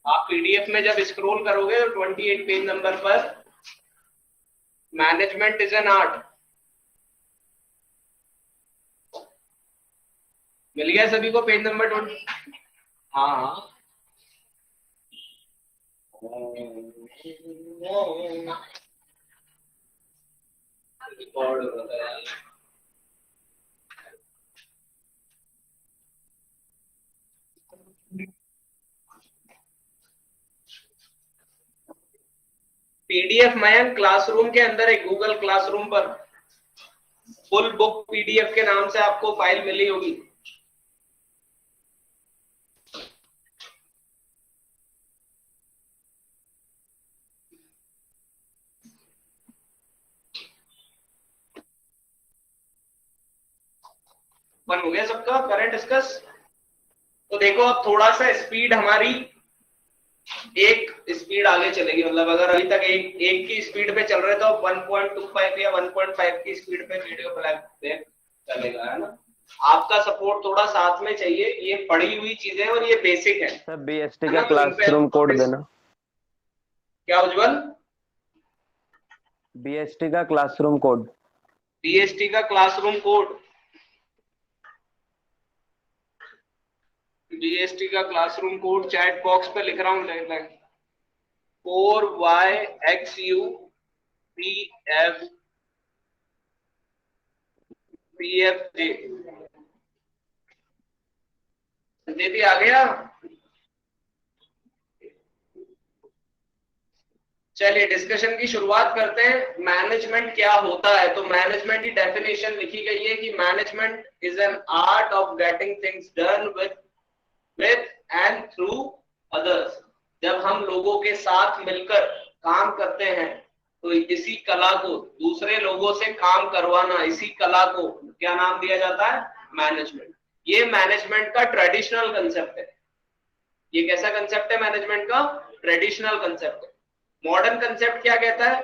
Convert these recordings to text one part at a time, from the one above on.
आप पीडीएफ में जब स्क्रॉल करोगे तो 28 पेज नंबर पर मैनेजमेंट इज एन आर्ट मिल गया सभी को, पेज नंबर 20। हाँ हाँ, रिकॉर्ड हो रहा है। पीडीएफ मयंक क्लासरूम के अंदर एक गूगल क्लासरूम पर फुल बुक पीडीएफ के नाम से आपको फाइल मिली होगी। बन हो गया सबका करंट डिस्कस। तो देखो अब थोड़ा सा स्पीड हमारी एक स्पीड आगे चलेगी, मतलब अगर अभी तक एक की स्पीड पे चल रहे तो 1.25 या 1.5 की स्पीड पे वीडियो बैक चलेगा, है ना। आपका सपोर्ट थोड़ा साथ में चाहिए, ये पढ़ी हुई चीजें और ये बेसिक है। सर बीएसटी का क्लासरूम कोड देना। क्या उज्जवल? बीएसटी का क्लासरूम कोड। बीएसटी का क्लासरूम कोड, बीएसटी का क्लासरूम कोड चैट बॉक्स पे लिख रहा हूँ, 4YXUPFJ। दीदी आ गया। चलिए डिस्कशन की शुरुआत करते हैं। मैनेजमेंट क्या होता है? तो मैनेजमेंट की डेफिनेशन लिखी गई है कि management is an art of getting things done with and through others। जब हम लोगों के साथ मिलकर काम करते हैं तो इसी कला को, दूसरे लोगों से काम करवाना, इसी कला को क्या नाम दिया जाता है? मैनेजमेंट। ये मैनेजमेंट का ट्रेडिशनल कंसेप्ट है। ये कैसा कंसेप्ट है मैनेजमेंट का? ट्रेडिशनल कंसेप्ट है। मॉडर्न कंसेप्ट क्या कहता है?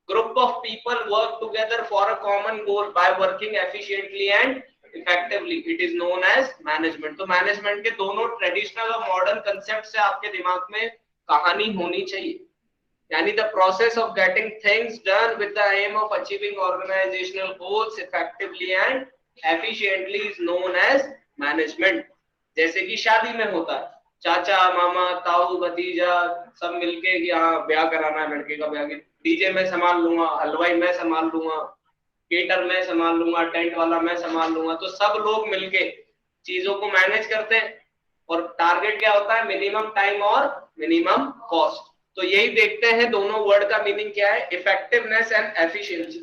Group of people work together for a common goal by working efficiently and effectively, it is known as management. तो मैनेजमेंट के दोनों ट्रेडिशनल और मॉडर्न कंसेप्ट से आपके दिमाग में कहानी होनी चाहिए। यानी the process of getting things done with the aim of achieving organisational goals effectively and efficiently is known as management. जैसे कि शादी में होता है, चाचा मामा ताऊ भतीजा सब मिलके कि हाँ ब्याह कराना है लड़के का, ब्याह की डीजे मैं संभाल लूंगा, हलवाई मैं संभाल लूंगा, केटर मैं संभाल लूंगा, टेंट वाला मैं संभाल लूंगा। तो सब लोग मिलके चीजों को मैनेज करते हैं और टारगेट क्या होता है? मिनिमम टाइम और मिनिमम कॉस्ट। तो यही देखते हैं दोनों वर्ड का मीनिंग क्या है, इफेक्टिवनेस एंड एफिशिएंसी।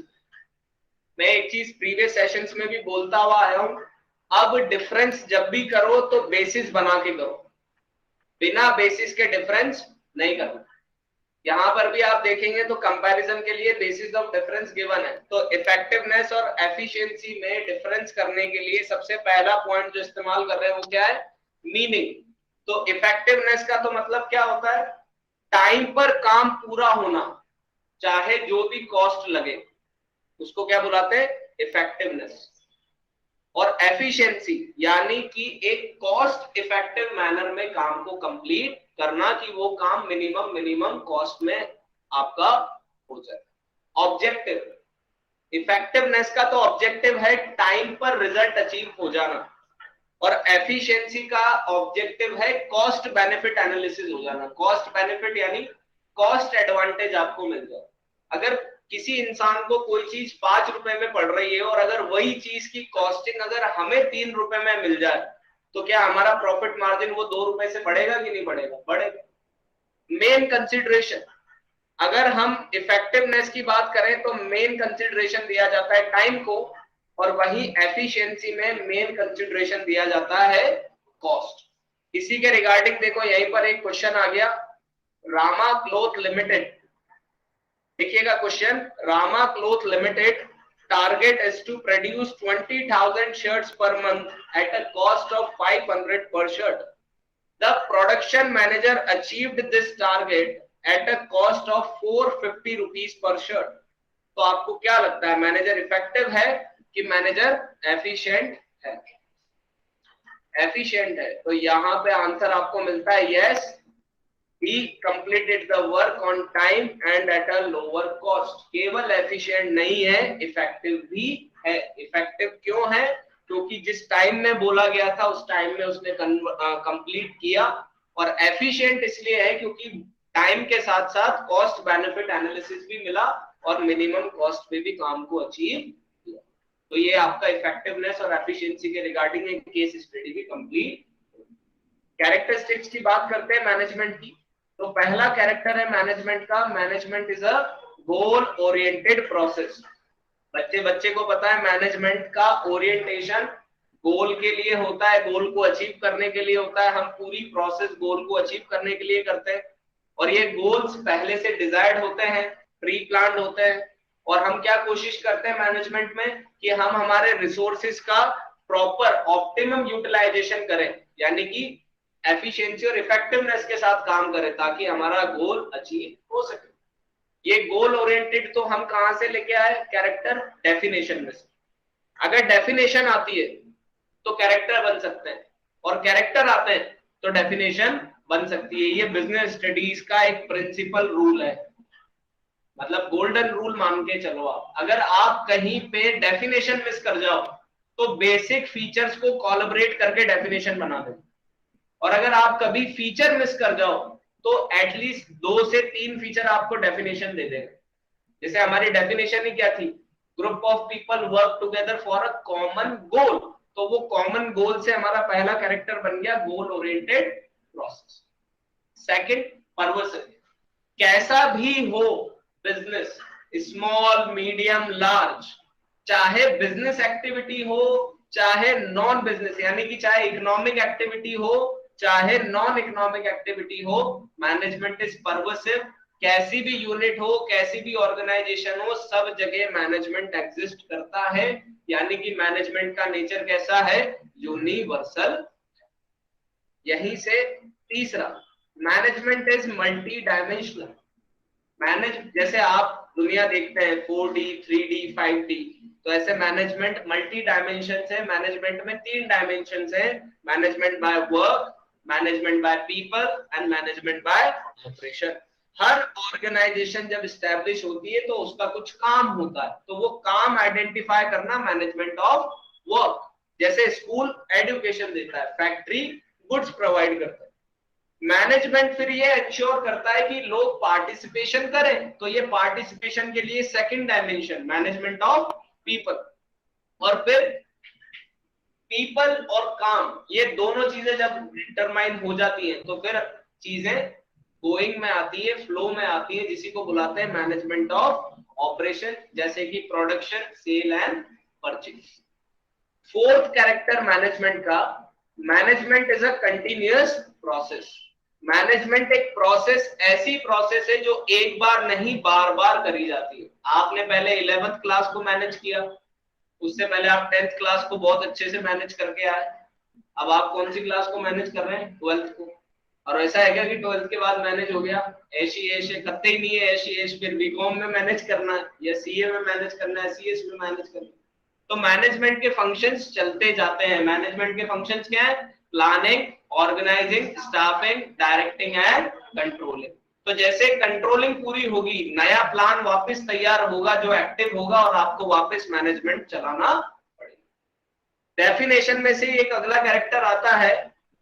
मैं एक चीज प्रीवियस सेशंस में भी बोलता हुआ आया हूं, अब डिफरेंस जब भी करो तो बेसिस बना के करो, बिना बेसिस के डिफरेंस नहीं करना। यहां पर भी आप देखेंगे तो कंपैरिजन के लिए बेसिस ऑफ डिफरेंस गिवन है। तो इफेक्टिवनेस और एफिशिएंसी में डिफरेंस करने के लिए सबसे पहला पॉइंट जो इस्तेमाल कर रहे हैं वो क्या है? मीनिंग। तो इफेक्टिवनेस का तो मतलब क्या होता है? टाइम पर काम पूरा होना, चाहे जो भी कॉस्ट लगे, उसको क्या बुलाते हैं? इफेक्टिवनेस। और एफिशिएंसी यानी कि एक कॉस्ट इफेक्टिव मैनर में काम को कंप्लीट करना, कि वो काम मिनिमम कॉस्ट में आपका हो जाए। ऑब्जेक्टिव, इफेक्टिवनेस का तो ऑब्जेक्टिव है टाइम पर रिजल्ट अचीव हो जाना, और एफिशिएंसी का ऑब्जेक्टिव है कॉस्ट बेनिफिट एनालिसिस हो जाना। कॉस्ट बेनिफिट यानी कॉस्ट एडवांटेज आपको मिल जाए। अगर किसी इंसान को कोई चीज 5 रुपए में पड़ रही है और अगर वही चीज की कॉस्टिंग अगर हमें 3 रुपए में मिल जाए तो क्या हमारा प्रॉफिट मार्जिन वो 2 रुपए से बढ़ेगा कि नहीं बढ़ेगा? बढ़ेगा। मेन कंसिडरेशन, अगर हम इफेक्टिवनेस की बात करें तो मेन कंसिडरेशन दिया जाता है टाइम को, और वही एफिशिएंसी में मेन कंसिडरेशन दिया जाता है कॉस्ट। इसी के रिगार्डिंग देखो यहीं पर एक क्वेश्चन आ गया, रामा क्लोथ लिमिटेड। देखिएगा question, Rama cloth limited target is to produce 20,000 shirts per month at a cost of 500 per shirt. The production manager achieved this target at a cost of 450 rupees per shirt. तो आपको क्या लगता है, manager effective है कि manager efficient है? Efficient है। तो यहां पे आंसर आपको मिलता है yes, he completed the work on time and at a lower cost. केवल efficient नहीं है, effective भी है. effective क्यों है? क्योंकि जिस टाइम में बोला गया था उस टाइम में उसने कंप्लीट किया. और efficient इसलिए है क्योंकि टाइम के साथ साथ कॉस्ट बेनिफिट एनालिसिस भी मिला और मिनिमम कॉस्ट पे भी काम को अचीव किया. तो ये आपका इफेक्टिवनेस और एफिशिएंसी के रिगार्डिंग एक केस स्टडी भी कंप्लीट. कैरेक्टरिस्टिक्स की बात करते हैं मैनेजमेंट की. तो पहला कैरेक्टर है मैनेजमेंट का, management is a goal oriented process. बच्चे को पता है मैनेजमेंट का ओरिएंटेशन गोल के लिए होता है, गोल को अचीव करने के लिए होता है. हम पूरी प्रोसेस गोल को अचीव करने के लिए करते हैं और ये गोल्स पहले से डिजायर्ड होते हैं, प्री प्लान्ड होते हैं. और हम क्या कोशिश करते हैं मैनेजमेंट में कि हम हमारे रिसोर्सेज का प्रॉपर ऑप्टिमम यूटिलाइजेशन करें, यानी कि एफिशिएंसी और इफेक्टिवनेस के साथ काम करें ताकि हमारा गोल अचीव हो सके. ये गोल ओरिएंटेड तो हम कहां से लेके आए? कैरेक्टर डेफिनेशन में से. अगर डेफिनेशन आती है तो कैरेक्टर बन सकते हैं और कैरेक्टर आते हैं तो डेफिनेशन बन सकती है. ये बिजनेस स्टडीज का एक प्रिंसिपल रूल है, मतलब गोल्डन रूल मान के चलो आप. अगर आप कहीं पे डेफिनेशन मिस कर जाओ तो बेसिक फीचर्स को कोलैबोरेट करके डेफिनेशन बना दो. और अगर आप कभी फीचर मिस कर जाओ तो एटलीस्ट 2 से 3 फीचर आपको डेफिनेशन दे देगा. जैसे हमारी डेफिनेशन ही क्या थी? Group of people work together for a common गोल. तो वो कॉमन गोल से हमारा पहला कैरेक्टर बन गया goal oriented process. Second, purpose. कैसा भी हो बिजनेस, स्मॉल मीडियम लार्ज, चाहे बिजनेस एक्टिविटी हो चाहे नॉन बिजनेस, यानी कि चाहे इकोनॉमिक एक्टिविटी हो चाहे नॉन इकोनॉमिक एक्टिविटी हो, मैनेजमेंट इज पर्पसिव. कैसी भी यूनिट हो, कैसी भी ऑर्गेनाइजेशन हो, सब जगह मैनेजमेंट एग्जिस्ट करता है. यानी कि मैनेजमेंट का नेचर कैसा है? यूनिवर्सल. यहीं से तीसरा, मैनेजमेंट इज मल्टी डायमेंशनल. जैसे आप दुनिया देखते हैं 4D 3D 5D, तो ऐसे मैनेजमेंट मल्टी डायमेंशन है. मैनेजमेंट में 3 डायमेंशन है, management by work, management by people and management by operation. हर ऑर्गेनाइजेशन जब स्टैब्लिश होती है तो उसका कुछ काम होता है, तो वो काम आइडेंटिफाई करना मैनेजमेंट ऑफ वर्क. जैसे स्कूल एजुकेशन देता है, फैक्ट्री गुड्स प्रोवाइड करता है. मैनेजमेंट फिर ये इंश्योर करता है कि लोग पार्टिसिपेशन करें, तो ये पार्टिसिपेशन के लिए second dimension management of people. और फिर पीपल और काम, ये दोनों चीजें जब डिटरमाइन हो जाती हैं तो फिर चीजें गोइंग में आती है, फ्लो में आती है, जिसी को बुलाते हैं मैनेजमेंट ऑफ ऑपरेशन, जैसे कि production, sale and purchase. Fourth character management का, management is a continuous process. Management एक प्रोसेस, ऐसी प्रोसेस है जो एक बार नहीं बार बार करी जाती है. आपने पहले 11th क्लास को मैनेज किया, उससे पहले आप 10th क्लास को बहुत अच्छे से मैनेज करके आए. अब आप कौन सी क्लास को मैनेज कर रहे हैं? 12th को. और ऐसा है क्या कि 12th के बाद मैनेज हो गया? ऐसी ऐसे करते ही नहीं है. ऐसी ऐसे फिर बीकॉम में मैनेज करना है या सीए में मैनेज करना है, सीएस में मैनेज करना है. तो मैनेजमेंट के फंक्शंस चलते जाते हैं. मैनेजमेंट के फंक्शंस क्या है? Planning, organising, staffing, directing and controlling. तो जैसे कंट्रोलिंग पूरी होगी, नया प्लान वापस तैयार होगा जो एक्टिव होगा और आपको वापस मैनेजमेंट चलाना पड़ेगा. डेफिनेशन में से एक अगला कैरेक्टर आता है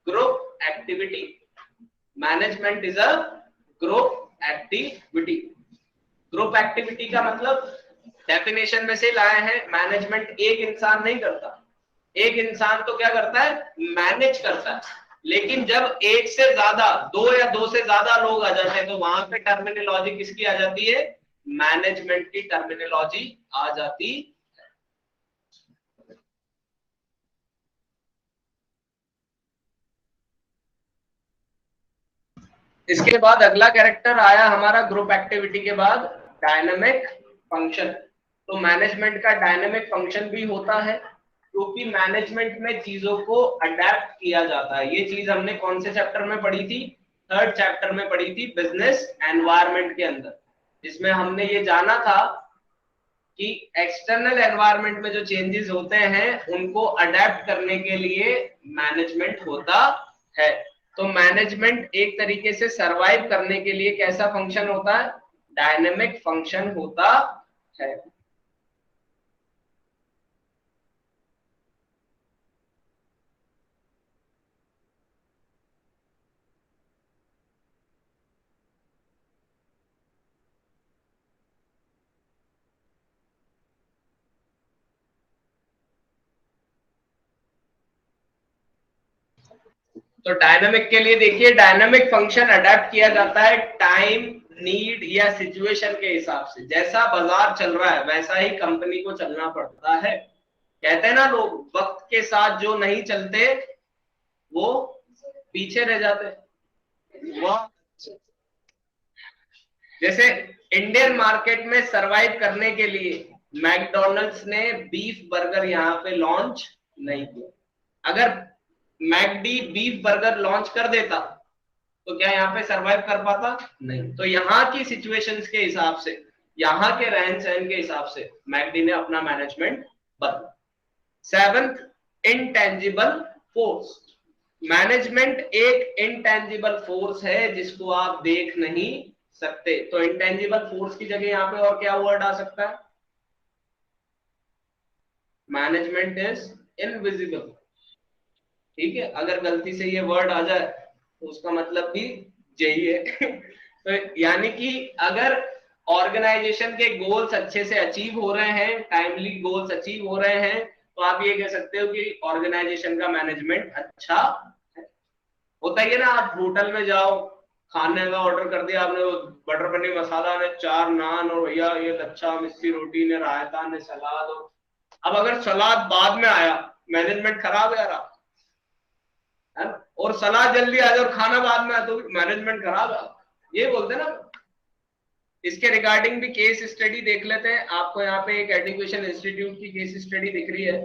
group activity. Management is a group activity. Group activity का मतलब डेफिनेशन में से लाए हैं, मैनेजमेंट एक इंसान नहीं करता. एक इंसान तो क्या करता है? मैनेज करता है. लेकिन जब एक से ज्यादा, 2 या 2 से ज्यादा लोग आ जाते हैं तो वहां पे टर्मिनोलॉजी किसकी आ जाती है? मैनेजमेंट की टर्मिनोलॉजी आ जाती है. इसके बाद अगला कैरेक्टर आया हमारा ग्रुप एक्टिविटी के बाद, डायनामिक फंक्शन. तो मैनेजमेंट का डायनामिक फंक्शन भी होता है क्योंकि मैनेजमेंट में चीजों को अडेप्ट किया जाता है. ये चीज हमने कौन से चैप्टर में पढ़ी थी? 3rd चैप्टर में पढ़ी थी, बिजनेस एनवायरनमेंट के अंदर, जिसमें हमने ये जाना था कि एक्सटर्नल एनवायरनमेंट में जो चेंजेस होते हैं उनको अडेप्ट करने के लिए मैनेजमेंट होता है. तो मैनेजमेंट एक तरीके से सरवाइव करने के लिए कैसा फंक्शन होता है, डायनेमिक फंक्शन होता है। तो डायनामिक के लिए देखिए, डायनामिक फंक्शन अडेप्ट किया जाता है टाइम, नीड या सिचुएशन के हिसाब से। जैसा बाजार चल रहा है वैसा ही कंपनी को चलना पड़ता है। कहते हैं ना लोग, वक्त के साथ जो नहीं चलते वो पीछे रह जाते। वो जैसे इंडियन मार्केट में सरवाइव करने के लिए मैकडॉनल्ड्स ने बीफ बर्गर यहाँ पे लॉन्च नहीं किया। अगर मैकडी बीफ बर्गर लॉन्च कर देता तो क्या यहाँ पे सरवाइव कर पाता? नहीं। तो यहाँ की सिचुएशंस के हिसाब से, यहाँ के रहन सहन के हिसाब से मैकडी ने अपना मैनेजमेंट बदला। Seventh, intangible force. मैनेजमेंट एक इनटेंजिबल फोर्स है जिसको आप देख नहीं सकते। तो इनटेंजिबल फोर्स की जगह यहाँ पे और क्या वर्ड आ सकता है? Management is invisible. ठीक है, अगर गलती से ये वर्ड आ जाए तो उसका मतलब भी यही है। तो यानी कि अगर ऑर्गेनाइजेशन के गोल्स अच्छे से अचीव हो रहे हैं, टाइमली गोल्स अचीव हो रहे हैं, तो आप ये कह सकते हो कि ऑर्गेनाइजेशन का मैनेजमेंट अच्छा है। होता ही है ना, आप होटल में जाओ, खाने का ऑर्डर कर दिया आपने, बटर पनीर मसाला ने 4 नान और भैया ये लच्छा मिस्सी रोटी ने रायता ने सलाद। अब अगर सलाद बाद में आया, मैनेजमेंट खराब है यार। और सलाद जल्दी आ जाए और खाना बाद में आया तो मैनेजमेंट खराब है, ये बोलते हैं ना। इसके रिगार्डिंग भी केस स्टडी देख लेते हैं। आपको यहाँ पे एक एजुकेशन इंस्टीट्यूट की केस स्टडी दिख रही है।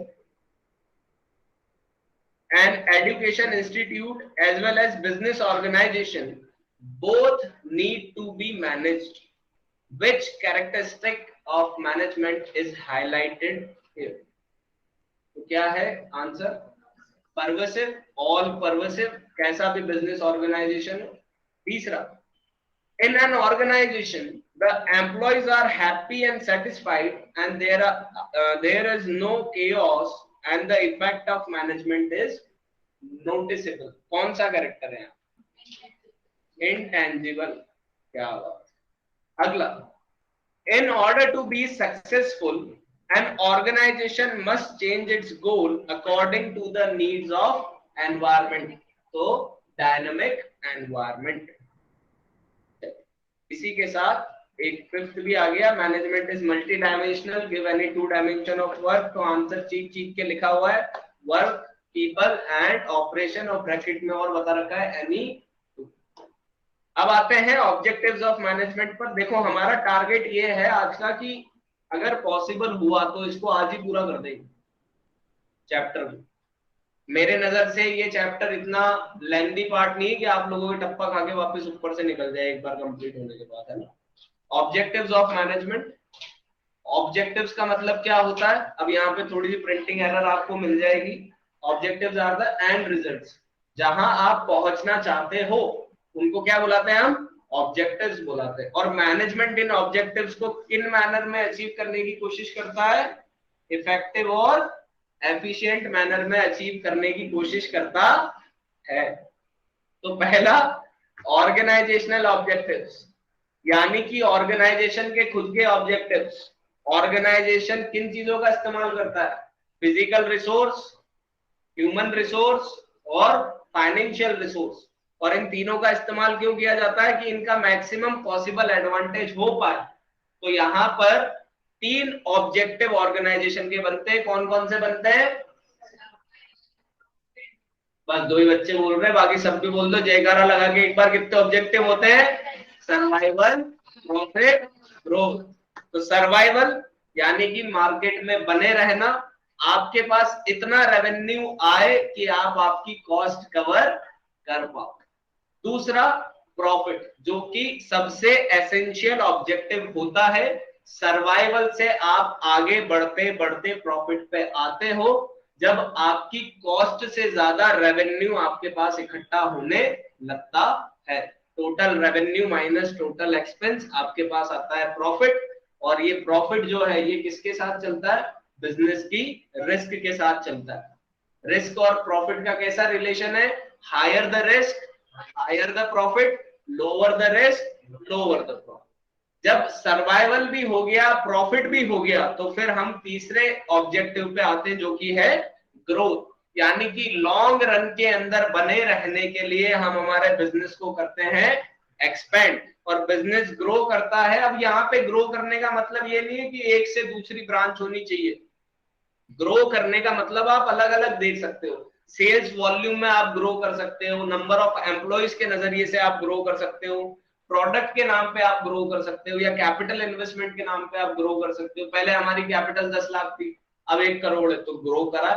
An education institute as well as business organization both need to be managed. Which characteristic of management is highlighted here? तो क्या है आंसर? परवेसिव, ऑल परवेसिव, कैसा भी बिजनेस ऑर्गेनाइजेशन हो। तीसरा, in an organization the employees are happy and satisfied and there is no chaos and the effect of management is noticeable. कौन सा character है? इंटेंजिबल। क्या बात। अगला, in order to be successful an organization must change its goal according to the needs of environment. तो dynamic environment. इसी के साथ एक फिफ्थ भी आ गया, management is multi dimensional, give any 2 dimension of work. तो आंसर चीख चीख के लिखा हुआ है, वर्क, पीपल एंड ऑपरेशन, और ब्रैकेट में और बता रखा है एनी। अब आते हैं ऑब्जेक्टिव्स ऑफ मैनेजमेंट पर। देखो हमारा टारगेट ये है आज का कि अगर पॉसिबल हुआ तो इसको आज ही पूरा कर देंगे चैप्टर में। मेरे नजर से ये चैप्टर इतना लेंथी पार्ट नहीं है कि आप लोगों के टप्पा खा के वापस ऊपर से निकल जाए एक बार कंप्लीट होने के बाद, है ना। Objectives of management. ऑब्जेक्टिव्स का मतलब क्या होता है? अब यहाँ पे थोड़ी सी प्रिंटिंग एरर आपको मिल जाएगी। Objectives are the end results. जहां आप पहुंचना चाहते हो उनको क्या बुलाते हैं हम? ऑब्जेक्टिव्स बुलाते हैं। और मैनेजमेंट इन ऑब्जेक्टिव्स को किन मैनर में अचीव करने की कोशिश करता है? इफेक्टिव और एफिशिएंट मैनर में अचीव करने की कोशिश करता है। तो पहला, ऑर्गेनाइजेशनल ऑब्जेक्टिव्स, यानी कि ऑर्गेनाइजेशन के खुद के ऑब्जेक्टिव्स। ऑर्गेनाइजेशन किन चीजों का इस्तेमाल करता है? फिजिकल रिसोर्स, ह्यूमन रिसोर्स और फाइनेंशियल रिसोर्स। और इन तीनों का इस्तेमाल क्यों किया जाता है? कि इनका मैक्सिमम पॉसिबल एडवांटेज हो पाए। तो यहाँ पर 3 ऑब्जेक्टिव ऑर्गेनाइजेशन के बनते हैं। कौन कौन से बनते हैं? बस 2 ही बच्चे बोल रहे हैं, बाकी सब भी बोल दो जयकारा लगा के एक बार। कितने ऑब्जेक्टिव होते हैं? Survival, profit, growth. तो सर्वाइवल यानी कि मार्केट में बने रहना, आपके पास इतना रेवेन्यू आए कि आप आपकी कॉस्ट कवर कर पाओ। दूसरा, प्रॉफिट, जो कि सबसे एसेंशियल ऑब्जेक्टिव होता है। सर्वाइवल से आप आगे बढ़ते बढ़ते प्रॉफिट पे आते हो। जब आपकी कॉस्ट से ज्यादा रेवेन्यू आपके पास इकट्ठा होने लगता है। Total revenue minus total expense, आपके पास आता है प्रॉफिट, और ये प्रॉफिट जो है ये किसके साथ चलता है? बिजनेस की रिस्क के साथ चलता है। रिस्क और प्रॉफिट का कैसा रिलेशन है? Higher the risk higher the profit, lower the risk lower the profit. जब सर्वाइवल भी हो गया, प्रॉफिट भी हो गया, तो फिर हम तीसरे ऑब्जेक्टिव पे आते हैं जो कि है ग्रोथ। यानी कि लॉन्ग रन के अंदर बने रहने के लिए हम हमारे बिजनेस को करते हैं एक्सपेंड, और बिजनेस ग्रो करता है। अब यहाँ पे ग्रो करने का मतलब ये नहीं है कि एक से दूसरी ब्रांच होनी चाहिए। ग्रो करने का मतलब आप अलग अलग देख सकते हो। सेल्स वॉल्यूम में आप ग्रो कर सकते हो, नंबर ऑफ एम्प्लॉइज के नजरिए से आप ग्रो कर सकते हो, प्रोडक्ट के नाम पे आप ग्रो कर सकते हो, या कैपिटल इन्वेस्टमेंट के नाम पे आप ग्रो कर सकते हो। पहले हमारी कैपिटल 10 लाख थी, अब 1 करोड़ है, तो ग्रो करा।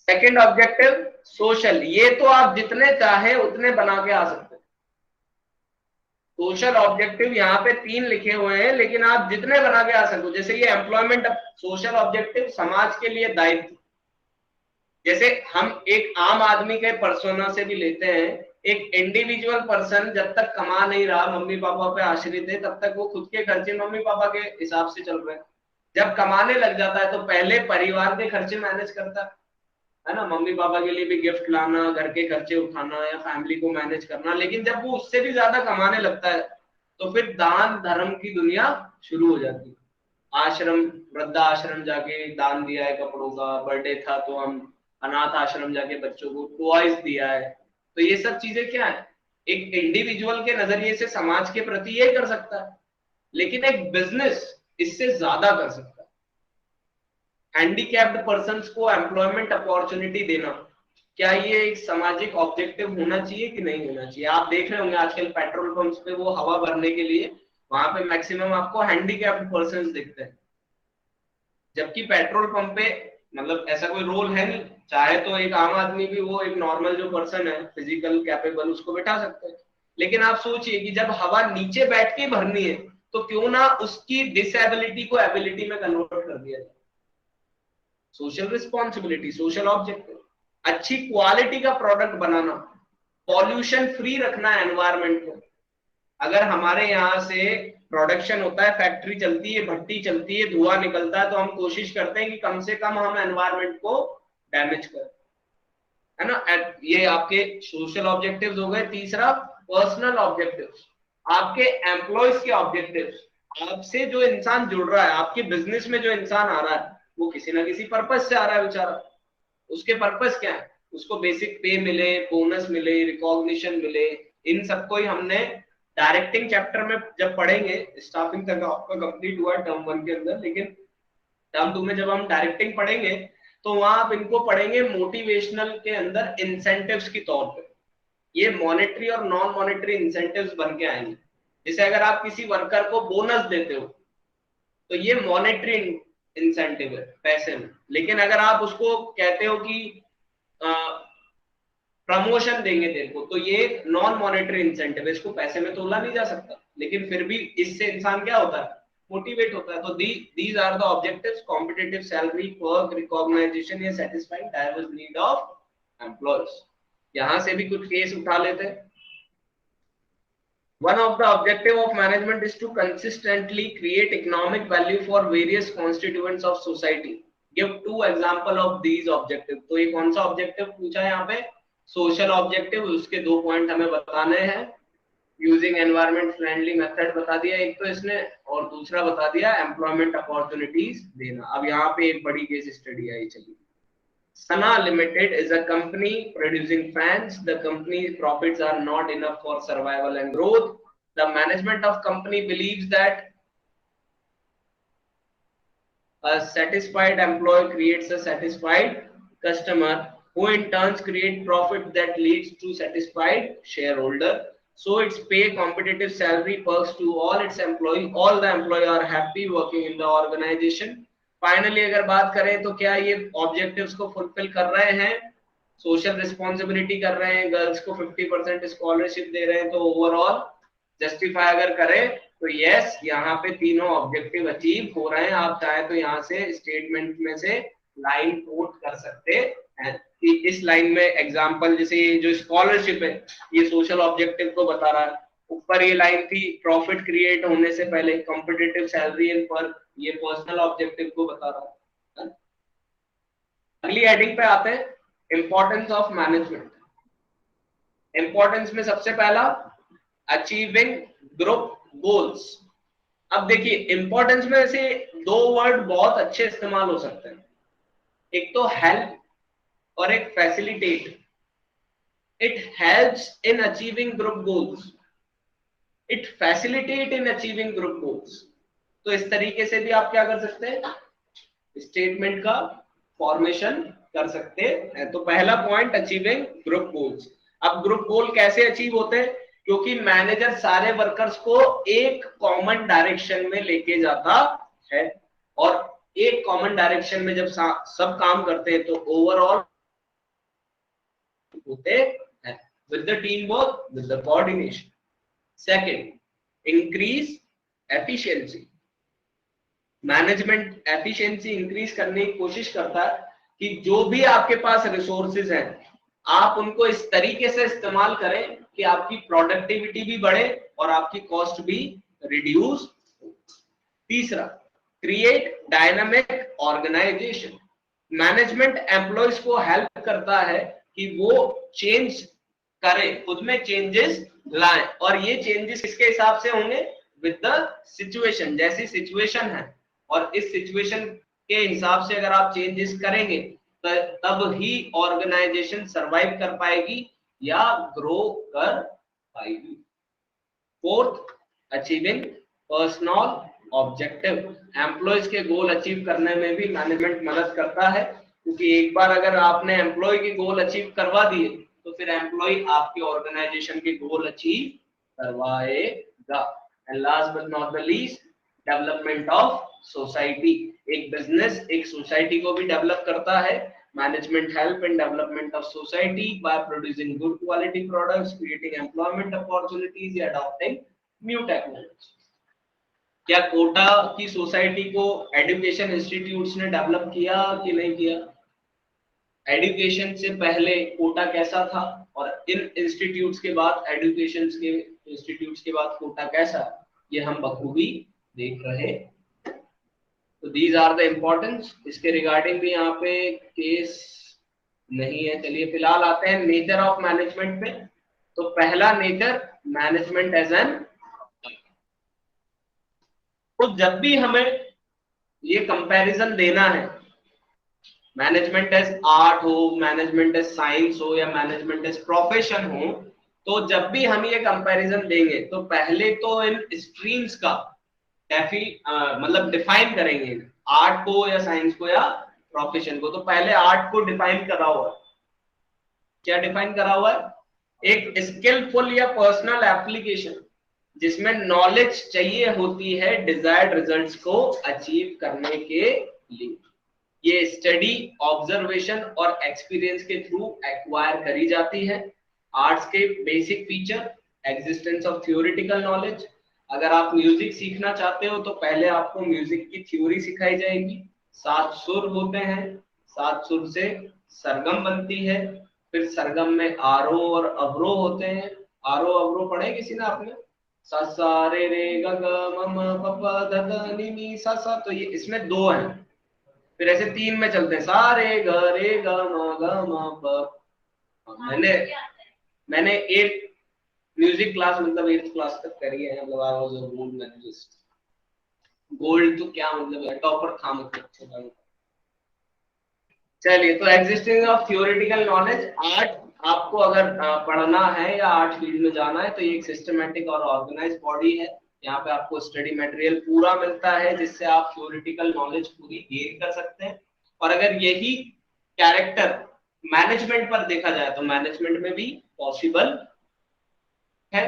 सेकंड ऑब्जेक्टिव सोशल, ये तो आप जितने चाहे उतने बना के आ सकते हो। सोशल ऑब्जेक्टिव यहाँ पे 3 लिखे हुए हैं, लेकिन आप जितने बना के आ सकते हो। जैसे ये एम्प्लॉयमेंट सोशल ऑब्जेक्टिव, समाज के लिए दायित्व। जैसे हम एक आम आदमी के पर्सोना से भी लेते हैं, एक इंडिविजुअल पर्सन जब तक कमा नहीं रहा, मम्मी पापा पे आश्रित है, तब तक वो खुद के खर्चे मम्मी पापा के हिसाब से चल रहे हैं। जब कमाने लग जाता है तो पहले परिवार के खर्चे मैनेज करता है ना, मम्मी पापा के लिए भी गिफ्ट लाना, घर के खर्चे उठाना, या फैमिली को मैनेज करना। लेकिन जब वो उससे भी ज्यादा कमाने लगता है तो फिर दान धर्म की दुनिया शुरू हो जाती है। आश्रम, वृद्धा आश्रम जाके दान दिया है कपड़ों का, बर्थडे था तो हम अनाथ आश्रम जाके बच्चों को टॉयज दिया है। तो ये सब चीजें क्या है? एक इंडिविजुअल के नजरिए से समाज के प्रति ये कर सकता है, लेकिन एक बिजनेस इससे ज्यादा कर सकता है। हैंडीकैप्ड पर्संस को एम्प्लॉयमेंट अपॉर्चुनिटी देना, क्या ये एक सामाजिक ऑब्जेक्टिव होना चाहिए कि नहीं होना चाहिए? आप देख रहे होंगे आजकल पेट्रोल पंप्स पे वो हवा भरने के लिए वहां पे मैक्सिमम आपको हैंडीकैप्ड पर्संस दिखते हैं, जबकि पेट्रोल पंप पे मतलब ऐसा कोई रोल है नहीं। चाहे तो एक आम आदमी भी, वो एक नॉर्मल जो पर्सन है फिजिकल कैपेबल, उसको बैठा सकते हैं। लेकिन आप सोचिए कि जब हवा नीचे बैठ के भरनी है तो क्यों ना उसकी डिसेबिलिटी को एबिलिटी में कन्वर्ट कर दिया जाए। सोशल रिस्पॉन्सिबिलिटी, सोशल ऑब्जेक्टिव, अच्छी क्वालिटी का प्रोडक्ट बनाना, पॉल्यूशन फ्री रखना एनवायरमेंट को। अगर हमारे यहाँ से प्रोडक्शन होता है, फैक्ट्री चलती है, भट्टी चलती है, धुआं निकलता है, तो हम कोशिश करते हैं कि कम से कम हम एनवायरमेंट को डैमेज करें, है ना। ये आपके सोशल ऑब्जेक्टिव्स हो गए। तीसरा पर्सनल ऑब्जेक्टिव्स, आपके एम्प्लॉयज के ऑब्जेक्टिव्स। आपसे जो इंसान जुड़ रहा है, आपके बिजनेस में जो इंसान आ रहा है, वो किसी ना किसी पर्पज से आ रहा है बेचारा। उसके पर्पज क्या है? उसको बेसिक पे मिले, बोनस मिले, रिकॉग्निशन मिले। इन सबको ही हमने डायरेक्टिंग चैप्टर में जब पढ़ेंगे, स्टाफिंग तक आपका कंप्लीट हुआ टर्म 1 के अंदर, लेकिन टर्म 2 में जब हम डायरेक्टिंग पढ़ेंगे तो वहां आप इनको पढ़ेंगे मोटिवेशनल के अंदर इंसेंटिव्स के तौर पे। ये मॉनेटरी और नॉन मॉनेटरी इंसेंटिव्स बन के आएंगे। जैसे अगर आप किसी वर्कर को बोनस देते हो तो ये मॉनेटरी इंसेंटिव है, पैसे में। लेकिन अगर आप उसको कहते हो कि प्रमोशन देंगे तेरे को, तो ये नॉन मॉनेटरी इंसेंटिव है, इसको पैसे में तोला नहीं जा सकता। लेकिन फिर भी इससे इंसान क्या होता है? मोटिवेट होता है। तो these are the objectives: competitive salary, work recognition, या satisfying diverse need of employees। यहां से भी कुछ केस उठा लेते हैं। One of the objective of management is to consistently create economic value for various constituents of society. Give 2 example of these objective। तो ये कौन सा ऑब्जेक्टिव पूछा है यहाँ पे? Social objective. उसके 2 पॉइंट हमें बताने हैं। यूजिंग एनवायरमेंट फ्रेंडली मेथड बता दिया एक तो इसने, और दूसरा बता दिया एम्प्लॉयमेंट अपॉर्चुनिटीज देना। अब यहाँ पे एक बड़ी केस स्टडी आई, चलिए। Sana Limited is a company producing fans. The company's profits are not enough for survival and growth. The management of company believes that a satisfied employee creates a satisfied customer, who in turn create profit that leads to satisfied shareholder. So it's pay competitive salary perks to all its employees. All the employees are happy working in the organization. Finally अगर बात करें तो क्या ये objectives को fulfil कर रहे हैं? सोशल रिस्पॉन्सिबिलिटी कर रहे हैं, गर्ल्स को 50% स्कॉलरशिप दे रहे हैं, तो ओवरऑल जस्टिफाई अगर करें तो यस, यहाँ पे तीनों ऑब्जेक्टिव अचीव हो रहे हैं। आप चाहे तो यहाँ से स्टेटमेंट में से लाइन कोट कर सकते हैं कि इस लाइन में एग्जांपल, जैसे ये जो स्कॉलरशिप है ये सोशल ऑब्जेक्टिव को बता रहा है। ऊपर ये लाइन थी प्रॉफिट क्रिएट होने से पहले कॉम्पिटिटिव सैलरी एंड पर, ये पर्सनल ऑब्जेक्टिव को बता रहा है। अगली हेडिंग पे आते हैं, इंपॉर्टेंस ऑफ मैनेजमेंट। इंपॉर्टेंस में सबसे पहला अचीविंग ग्रुप गोल्स। अब देखिए इंपॉर्टेंस में से दो वर्ड बहुत अच्छे इस्तेमाल हो सकते हैं, एक तो हेल्प और एक facilitate. It helps in achieving group goals, it facilitate in achieving group goals. तो इस तरीके से भी आप क्या कर सकते हैं, स्टेटमेंट का फॉर्मेशन कर सकते हैं। तो पहला पॉइंट अचीविंग ग्रुप गोल्स। अब ग्रुप गोल कैसे अचीव होते हैं, क्योंकि मैनेजर सारे वर्कर्स को एक कॉमन डायरेक्शन में लेके जाता है, और एक कॉमन डायरेक्शन में जब सब काम करते हैं तो ओवरऑल होते हैं with the team work, with the coordination. Second, increase efficiency. Management efficiency increase करने की कोशिश करता है कि जो भी आपके पास रिसोर्सेज हैं आप उनको इस तरीके से इस्तेमाल करें कि आपकी प्रोडक्टिविटी भी बढ़े और आपकी कॉस्ट भी रिड्यूस हो। तीसरा, create dynamic organisation. Management employees को हेल्प करता है कि वो चेंज करें, खुद में चेंजेस लाएं, और ये चेंजेस किसके हिसाब से होंगे, विद द सिचुएशन। जैसी सिचुएशन है और इस सिचुएशन के हिसाब से अगर आप चेंजेस करेंगे तब ही ऑर्गेनाइजेशन सरवाइव कर पाएगी या ग्रो कर पाएगी। Fourth, achieving personal objective. Employees के गोल अचीव करने में भी मैनेजमेंट मदद करता है, क्योंकि एक बार अगर आपने एम्प्लॉय के गोल अचीव करवा दिए तो फिर एम्प्लॉय आपके ऑर्गेनाइजेशन के गोल अचीव करवाएगा। And last but not the least, development of society. एक बिजनेस एक सोसाइटी को भी डेवलप करता है। Management help in development of society by producing good quality products, creating employment opportunities या अडॉप्टिंग न्यू टेक्नोलॉजी। क्या कोटा की सोसाइटी को एजुकेशन इंस्टीट्यूट्स ने डेवलप किया कि नहीं किया? एजुकेशन से पहले कोटा कैसा था और इन इंस्टीट्यूट्स के बाद एजुकेशन के इंस्टीट्यूट्स के बाद कोटा कैसा, ये हम बखूबी देख रहे। तो दीज आर द इम्पोर्टेंस। इसके रिगार्डिंग भी यहाँ पे केस नहीं है। चलिए फिलहाल आते हैं नेचर ऑफ मैनेजमेंट पे। तो पहला नेचर, मैनेजमेंट एज एन। तो जब भी हमें ये कंपैरिजन देना है, मैनेजमेंट एज आर्ट हो, मैनेजमेंट एज साइंस हो या मैनेजमेंट एज प्रोफेशन हो, तो जब भी हम ये कंपैरिजन देंगे तो पहले तो इन स्ट्रीम्स का मतलब डिफाइन करेंगे, आर्ट को या साइंस को या प्रोफेशन को। तो पहले आर्ट को डिफाइन करा हुआ है। क्या डिफाइन करा हुआ है? एक स्किलफुल या पर्सनल एप्लीकेशन जिसमें नॉलेज चाहिए होती है डिजायर्ड रिजल्ट्स को अचीव करने के लिए। ये स्टडी, ऑब्जर्वेशन और एक्सपीरियंस के थ्रू एक्वायर करी जाती है। आर्ट्स के basic feature, existence of theoretical knowledge. अगर आप म्यूजिक सीखना चाहते हो तो पहले आपको म्यूजिक की थ्योरी सिखाई जाएगी। 7 सुर होते हैं, 7 सुर से सरगम बनती है, फिर सरगम में आरोह और अवरोह होते हैं। आरोह अवरोह पढ़े किसी ने आपने? सा सा रे रे ग ग म म प प ध ध नि नि सा सा। तो ये इसमें 2 हैं, फिर ऐसे 3 में चलते हैं, सा रे ग म प। मैंने 8 म्यूजिक क्लास मतलब 8th क्लास तक करी है। मतलब I was a gold medallist. Gold तो क्या मतलब है, टॉपर था मतलब। चलिए, तो existence of theoretical knowledge. Art आपको अगर पढ़ना है या आर्ट फील्ड में जाना है तो ये एक सिस्टमैटिक और ऑर्गेनाइज्ड बॉडी है। यहाँ पे आपको स्टडी मटेरियल पूरा मिलता है जिससे आप थ्योरेटिकल नॉलेज पूरी गेन कर सकते हैं। और अगर यही कैरेक्टर मैनेजमेंट पर देखा जाए तो मैनेजमेंट में भी पॉसिबल है।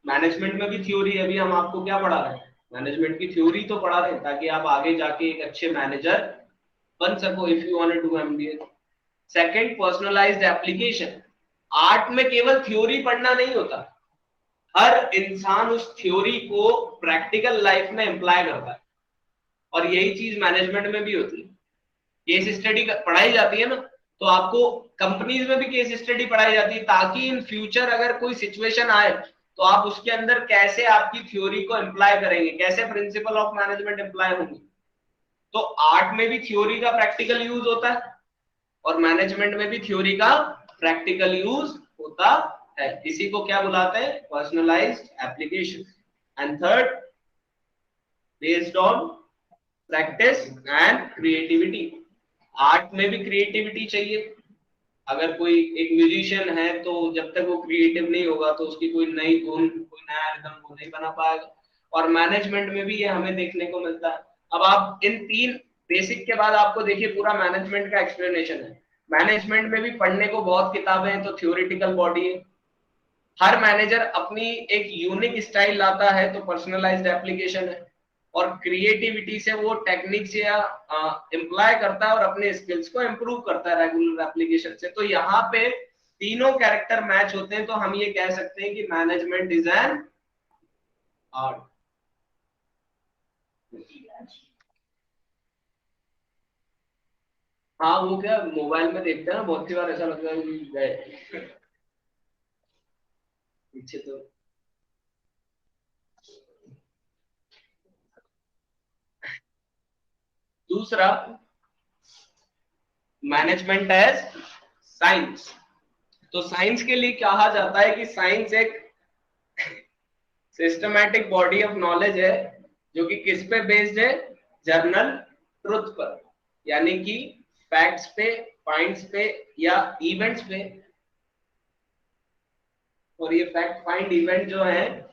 मैनेजमेंट में भी थ्योरी, अभी हम आपको क्या पढ़ा रहे हैं, मैनेजमेंट की थ्योरी तो पढ़ा रहे हैं ताकि आप आगे जाके एक अच्छे मैनेजर बन सको if you want to do MBA. Second, personalised application. Art में केवल थ्योरी पढ़ना नहीं होता, हर इंसान उस थ्योरी को प्रैक्टिकल लाइफ में अप्लाई करता है, और यही चीज मैनेजमेंट में भी होती है। केस स्टडी पढ़ाई जाती है ना, तो आपको कंपनीज में भी केस स्टडी पढ़ाई जाती है, ताकि इन फ्यूचर अगर कोई सिचुएशन आए तो आप उसके अंदर कैसे आपकी थ्योरी को अप्लाई करेंगे, कैसे प्रिंसिपल ऑफ मैनेजमेंट अप्लाई होंगे। तो आर्ट में भी थ्योरी का प्रैक्टिकल यूज होता है, और मैनेजमेंट में भी थ्योरी का प्रैक्टिकल यूज होता है। इसी को क्या बुलाते हैं? Personalised application. And third, based on practice and creativity. Art में भी क्रिएटिविटी चाहिए। अगर कोई एक म्यूजिशियन है तो जब तक वो क्रिएटिव नहीं होगा तो उसकी कोई नई धुन, कोई नया रिदम वो नहीं बना पाएगा। और मैनेजमेंट में भी ये हमें देखने को मिलता है। अब आप इन तीन बेसिक के बाद आपको देखिए पूरा मैनेजमेंट का एक्सप्लेनेशन है। मैनेजमेंट में भी पढ़ने को बहुत किताबें हैं, तो थ्योरेटिकल बॉडी है। हर मैनेजर अपनी एक यूनिक स्टाइल लाता है, तो पर्सनलाइज्ड एप्लीकेशन है। और क्रिएटिविटी से वो टेक्निक्स या एम्प्लॉय करता है और अपने स्किल्स को इम्प्रूव करता है रेगुलर एप्लीकेशन से। तो यहाँ पे तीनों कैरेक्टर मैच होते हैं, तो हम ये कह सकते हैं कि मैनेजमेंट इज एन आर्ट। हाँ, वो क्या मोबाइल में देखते हैं ना, बहुत सी बार ऐसा लगता है कि गए पीछे। तो दूसरा, मैनेजमेंट एज साइंस। तो साइंस के लिए कहा जाता है कि साइंस एक सिस्टमैटिक बॉडी ऑफ नॉलेज है, जो कि किस पे बेस्ड है? जर्नल ट्रुथ पर, यानी कि फैक्ट्स पे, फाइंड्स पे या इवेंट्स पे। और ये फैक्ट फाइंड इवेंट जो है,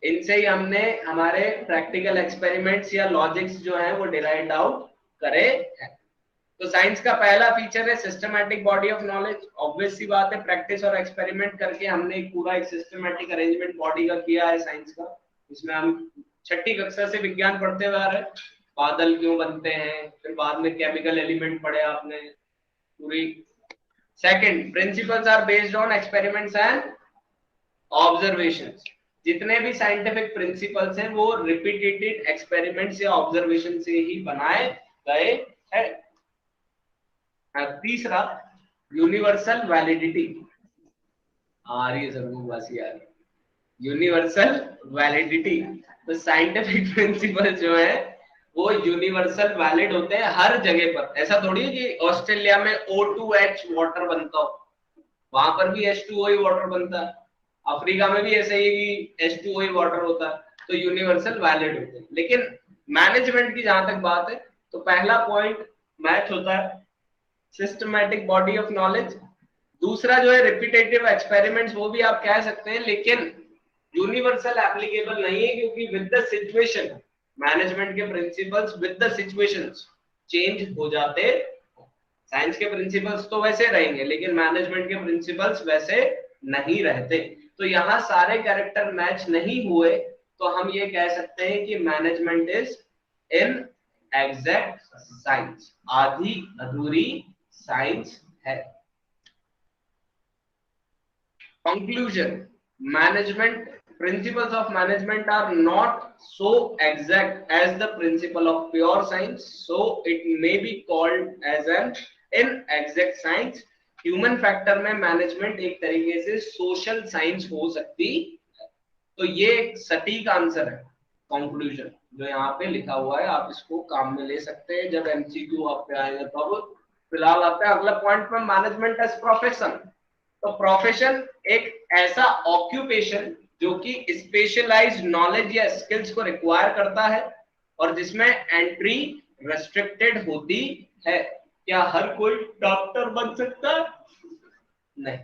इनसे ही हमने हमारे प्रैक्टिकल एक्सपेरिमेंट्स या लॉजिक्स जो है वो डिराइव आउट करे हैं। तो साइंस का पहला फीचर है systematic body of knowledge. Obvious सी बात है, प्रैक्टिस और एक्सपेरिमेंट करके हमने एक पूरा एक सिस्टमैटिक अरेंजमेंट बॉडी का किया है साइंस का। इसमें हम छठी कक्षा से विज्ञान पढ़ते हुए आ रहे हैं, बादल क्यों बनते हैं, फिर बाद में केमिकल एलिमेंट पढ़े आपने पूरी। Second, principles are based on experiments and observations. जितने भी साइंटिफिक प्रिंसिपल्स हैं वो रिपीटेटेड एक्सपेरिमेंट्स या ऑब्जर्वेशन से ही बनाए गए हैं। तीसरा, यूनिवर्सल वैलिडिटी। आ रही है सबको बासी आ रही। यूनिवर्सल वैलिडिटी, तो साइंटिफिक प्रिंसिपल जो है वो यूनिवर्सल वैलिड होते हैं हर जगह पर। ऐसा थोड़ी है कि ऑस्ट्रेलिया में O2H वाटर बनता हो, वहां पर भी H2O ही वाटर बनता है। अफ्रीका में भी ऐसा ही है कि H2O ही वाटर होता है। तो यूनिवर्सल वैलिड होते हैं। लेकिन मैनेजमेंट की जहां तक बात है, तो पहला पॉइंट मैच होता है सिस्टमैटिक बॉडी ऑफ नॉलेज। दूसरा जो है रिपीटेटिव एक्सपेरिमेंट्स, वो भी आप कह सकते हैं, लेकिन यूनिवर्सल एप्लीकेबल नहीं है, क्योंकि विद द सिचुएशन मैनेजमेंट के principles with the situations change हो जाते। साइंस के प्रिंसिपल्स तो वैसे रहेंगे, लेकिन मैनेजमेंट के प्रिंसिपल्स वैसे नहीं रहते। तो यहाँ सारे कैरेक्टर मैच नहीं हुए, तो हम ये कह सकते हैं कि management is in exact science, आधी अधूरी साइंस है। Conclusion: management principles of management are not so exact as the principle of pure science, so it may be called as an inexact science. Human factor में management एक तरीके से social science हो सकती है। तो ये एक सटीक आंसर है। कंक्लूजन जो यहाँ पे लिखा हुआ है, आप इसको काम में ले सकते हैं जब MCQ आप पे आएगा तब। फिलहाल आता है अगला पॉइंट में, मैनेजमेंट एज प्रोफेशन। तो प्रोफेशन एक ऐसा ऑक्यूपेशन जो कि स्पेशलाइज्ड नॉलेज या स्किल्स को रिक्वायर करता है और जिसमें एंट्री रेस्ट्रिक्टेड होती है। क्या हर कोई डॉक्टर बन सकता है? नहीं।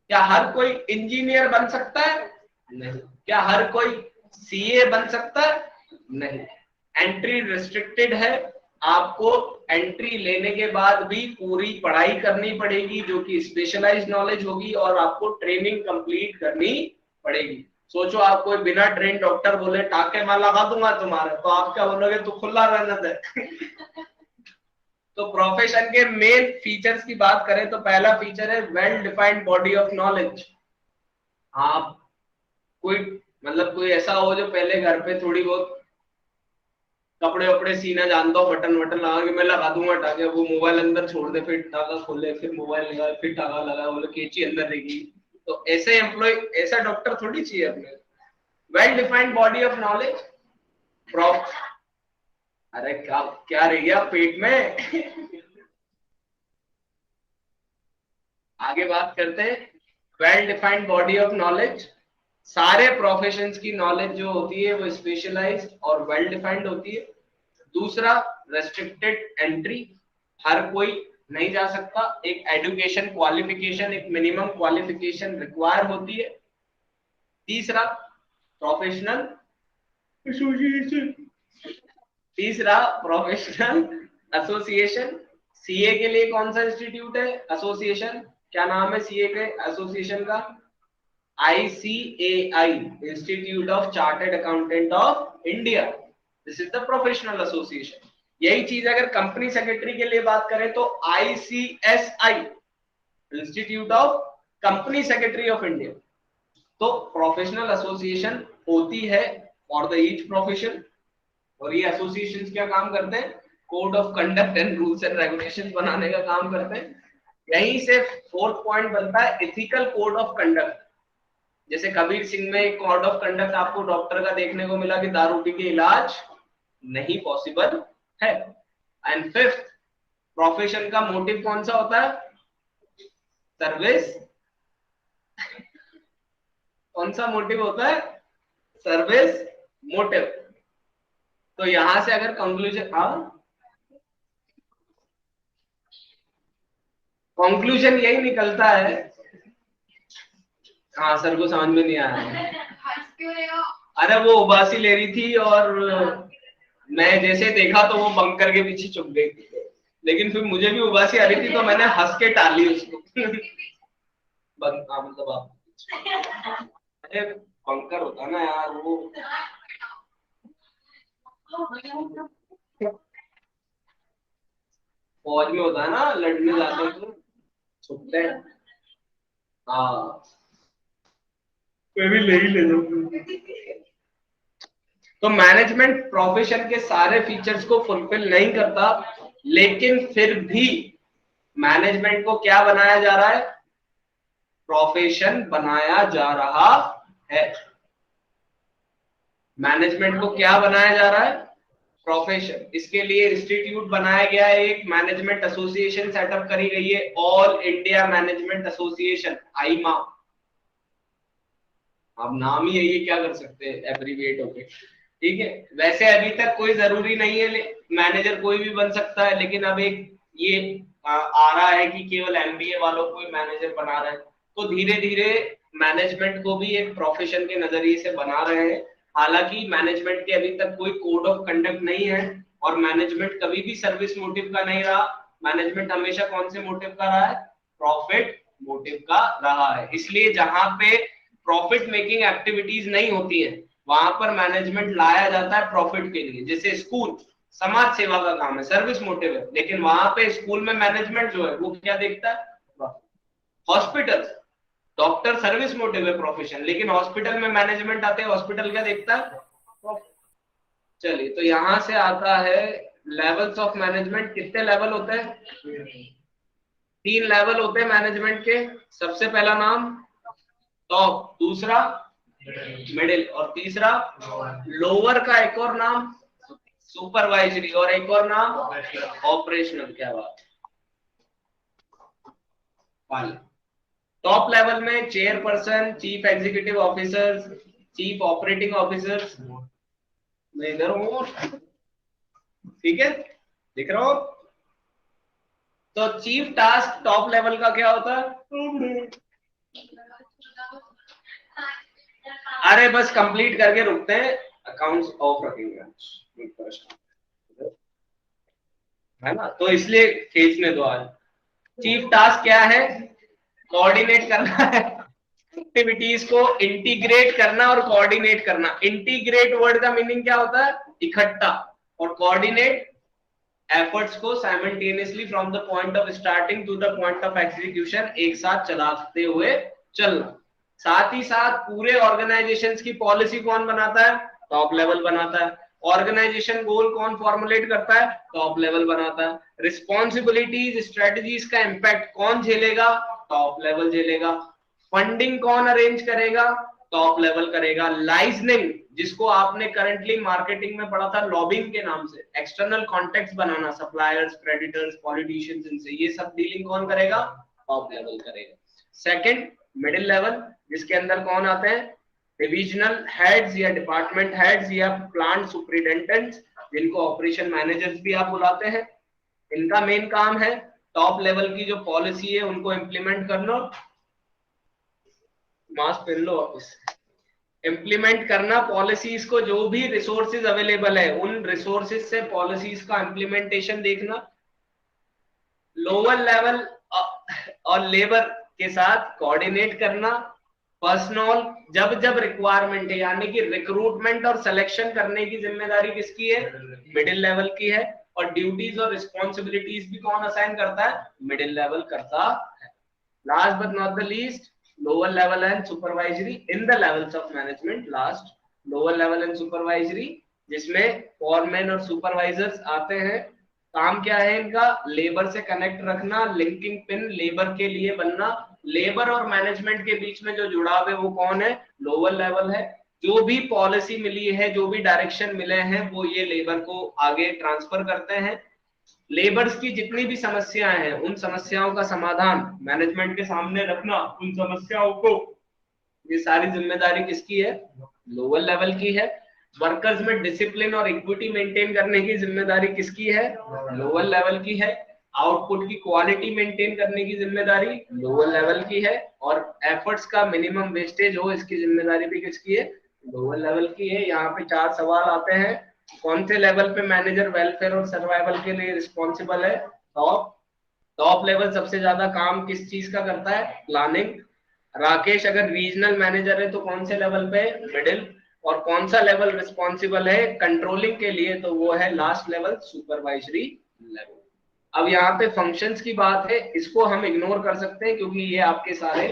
क्या हर कोई इंजीनियर बन सकता है? नहीं। क्या हर कोई CA बन सकता है? नहीं। एंट्री रेस्ट्रिक्टेड है। आपको एंट्री लेने के बाद भी पूरी पढ़ाई करनी पड़ेगी जो कि स्पेशलाइज्ड नॉलेज होगी, और आपको ट्रेनिंग कंप्लीट करनी पड़ेगी। सोचो आप कोई बिना ट्रेन डॉक्टर बोले टाके मैं लगा दूंगा तुम्हारे, तो आप क्या बोलोगे? तो खुला रहने दे। तो प्रोफेशन के मेन फीचर्स की बात करें तो पहला फीचर है well defined body of knowledge. आप कोई मतलब कोई ऐसा हो जो पहले घर पे थोड़ी बहुत कपड़े वपड़े सीना जानता हो, बटन वटन लगा के मैं लगा दूंगा टाके, वो मोबाइल अंदर छोड़ दे, फिर टाका खोले, फिर मोबाइल लगा, फिर टाका लगा, बोले कैंची अंदर रहेगी। तो ऐसे एम्प्लॉय, ऐसा डॉक्टर थोड़ी चाहिए अपने। Well defined body of knowledge, prof, अरे क्या क्या रह गया पेट में आगे बात करते हैं। Well defined body of knowledge, सारे प्रोफेशंस की नॉलेज जो होती है वो स्पेशलाइज्ड और वेल डिफाइंड होती है। दूसरा, रेस्ट्रिक्टेड एंट्री, हर कोई नहीं जा सकता, एक एजुकेशन क्वालिफिकेशन, एक मिनिमम क्वालिफिकेशन रिक्वायर होती है। तीसरा, प्रोफेशनल एसोसिएशन, तीसरा प्रोफेशनल एसोसिएशन। सीए के लिए कौन सा इंस्टीट्यूट है एसोसिएशन, क्या नाम है सीए के एसोसिएशन का? ICAI, institute of chartered accountant of India, this is the professional association. यही चीज अगर कंपनी सेक्रेटरी के लिए बात करें तो ICSI, institute of company secretary of India. तो प्रोफेशनल एसोसिएशन होती है फॉर द ईच प्रोफेशन, और ये एसोसिएशंस क्या काम करते हैं? Code of conduct and rules and regulations बनाने का काम करते हैं। यहीं से फोर्थ पॉइंट बनता है एथिकल कोड ऑफ कंडक्ट। जैसे कबीर सिंह में एक कोड ऑफ कंडक्ट आपको डॉक्टर का देखने को मिला कि दारू पी के इलाज नहीं पॉसिबल है। एंड फिफ्थ, प्रोफेशन का मोटिव कौन सा होता है? सर्विस। कौन सा मोटिव होता है? Service motive. तो यहां से अगर कंक्लूजन, कंक्लूजन यही निकलता है। हाँ सर को समझ में नहीं आया। अरे वो उबासी ले रही थी और मैं जैसे देखा तो वो बंकर के पीछे छुप गई, लेकिन फिर मुझे भी उबासी आ रही थी तो मैंने हंस के टाली उसको मतलब आप, अरे बंकर होता ना यार वो, फौज में होता है ना, लड़ने जाते हैं तो छुपते हैं। हाँ मैं भी ले ही ले लूं। तो मैनेजमेंट प्रोफेशन के सारे फीचर्स को फुलफिल नहीं करता, लेकिन फिर भी मैनेजमेंट को क्या बनाया जा रहा है? प्रोफेशन बनाया जा रहा है। मैनेजमेंट को क्या बनाया जा रहा है? प्रोफेशन। इसके लिए इंस्टीट्यूट बनाया गया है, एक मैनेजमेंट एसोसिएशन सेटअप करी गई है, ऑल इंडिया मैनेजमेंट एसोसिएशन, आईमा। अब नाम ही है ये, क्या कर सकते हैं एब्रीविएट होके, ठीक है। वैसे अभी तक कोई जरूरी नहीं है, मैनेजर कोई भी बन सकता है, लेकिन अब एक ये आ रहा है कि केवल MBA वालों को मैनेजर बना रहे हैं। तो धीरे धीरे मैनेजमेंट को भी एक प्रोफेशन के नजरिए से बना रहे हैं। हालांकि मैनेजमेंट के अभी तक कोई कोड ऑफ कंडक्ट नहीं है, और मैनेजमेंट कभी भी सर्विस मोटिव का नहीं रहा। मैनेजमेंट हमेशा कौन से मोटिव का रहा है? प्रॉफिट मोटिव का रहा है। इसलिए जहां पे प्रॉफिट मेकिंग एक्टिविटीज नहीं होती है, वहां पर मैनेजमेंट लाया जाता है प्रॉफिट के लिए। जैसे स्कूल समाज सेवा का काम है, सर्विस मोटिव है, लेकिन वहां पे स्कूल में मैनेजमेंट जो है वो क्या देखता है? हॉस्पिटल, डॉक्टर सर्विस मोटिव है प्रोफेशन, लेकिन हॉस्पिटल में मैनेजमेंट आते हैं, हॉस्पिटल क्या देखता है? चलिए, तो यहां से आता है लेवल्स ऑफ मैनेजमेंट। कितने लेवल होते हैं? 3 लेवल होते हैं मैनेजमेंट के। सबसे पहला नाम टॉप, दूसरा मिडिल, और तीसरा लोअर का एक और नाम सुपरवाइजरी, और एक और नाम ऑपरेशनल। क्या बात। टॉप लेवल में chairperson, chief executive officers, chief operating officers, मैं इधर हूं, ठीक है, दिख रहा हूं। तो चीफ टास्क टॉप लेवल का क्या होता है? अरे बस कंप्लीट करके रुकते हैं, अकाउंट्स ऑफ रखेंगे है ना, तो इसलिए खींचने दो आज। चीफ टास्क क्या है? कोऑर्डिनेट करना है, एक्टिविटीज को इंटीग्रेट करना और कोऑर्डिनेट करना। इंटीग्रेट वर्ड का मीनिंग क्या होता है? इकट्ठा, और कोऑर्डिनेट एफर्ट्स को simultaneously from the point of starting to the point of execution, एक साथ चलाते हुए चलना। साथ ही साथ पूरे ऑर्गेनाइजेशंस की पॉलिसी कौन बनाता है? टॉप लेवल बनाता है। ऑर्गेनाइजेशन गोल कौन फॉर्मुलेट करता है? टॉप लेवल बनाता है। रिस्पॉन्सिबिलिटीज स्ट्रेटजीज का इम्पैक्ट कौन झेलेगा? टॉप लेवल झेलेगा। फंडिंग कौन अरेंज करेगा? टॉप लेवल करेगा। लाइजनिंग, जिसको आपने करंटली मार्केटिंग में पढ़ा था लॉबिंग के नाम से, एक्सटर्नल कॉन्टेक्ट बनाना, सप्लायर्स, क्रेडिटर्स, पॉलिटिशियंस, इनसे, ये सब डीलिंग कौन करेगा? टॉप लेवल करेगा। सेकंड, मिडिल लेवल, जिसके अंदर कौन आते हैं? डिविजनल हेड्स या डिपार्टमेंट हेड्स या प्लांट सुपरिटेंडेंट्स, जिनको ऑपरेशन मैनेजर्स भी आप बुलाते हैं। इनका मेन काम है टॉप लेवल की जो पॉलिसी है उनको इम्प्लीमेंट करना। मास्क पहन लो वापस। इम्प्लीमेंट करना पॉलिसीज को, जो भी रिसोर्सेज अवेलेबल है उन रिसोर्सेज से पॉलिसीज का इम्प्लीमेंटेशन देखना। लोअर लेवल और लेबर के साथ कोऑर्डिनेट करना। पर्सनल, जब जब रिक्वायरमेंट है, यानी कि रिक्रूटमेंट और सिलेक्शन करने की जिम्मेदारी किसकी है? मिडिल लेवल की है। और ड्यूटीज और रिस्पॉन्सिबिलिटीज भी कौन असाइन करता है? मिडिल लेवल करता है। Last but not the least, lower level and supervisory in the levels of management. Last, lower level and supervisory, जिसमें foremen और supervisors आते हैं। काम क्या है इनका? लेबर से कनेक्ट रखना, लिंकिंग पिन लेबर के लिए बनना। लेबर और मैनेजमेंट के बीच में जो जुड़ाव है वो कौन है? लोअर लेवल है। जो भी पॉलिसी मिली है, जो भी डायरेक्शन मिले हैं, वो ये लेबर को आगे ट्रांसफर करते हैं। लेबर्स की जितनी भी समस्याएं हैं उन समस्याओं का समाधान मैनेजमेंट के सामने रखना, उन समस्याओं को, ये सारी जिम्मेदारी किसकी है? लोअर लेवल की है। वर्कर्स में डिसिप्लिन और इक्विटी मेंटेन करने की जिम्मेदारी किसकी है? लोअर लेवल की है। आउटपुट की क्वालिटी मेंटेन करने की जिम्मेदारी लोअर लेवल की है। और एफर्ट्स का मिनिमम वेस्टेज हो, इसकी जिम्मेदारी भी किसकी है? लोअर लेवल की है। यहाँ पे 4 सवाल आते हैं। कौन से लेवल पे मैनेजर वेलफेयर और सर्वाइवल के लिए रिस्पॉन्सिबल है? टॉप लेवल सबसे ज्यादा काम किस चीज का करता है? प्लानिंग। राकेश अगर रीजनल मैनेजर है तो कौन से लेवल पे? मिडिल। और कौन सा लेवल रिस्पॉन्सिबल है कंट्रोलिंग के लिए? तो वो है लास्ट लेवल, सुपरवाइजरी लेवल। अब यहाँ पे फंक्शंस की बात है, इसको हम इग्नोर कर सकते हैं क्योंकि ये आपके सारे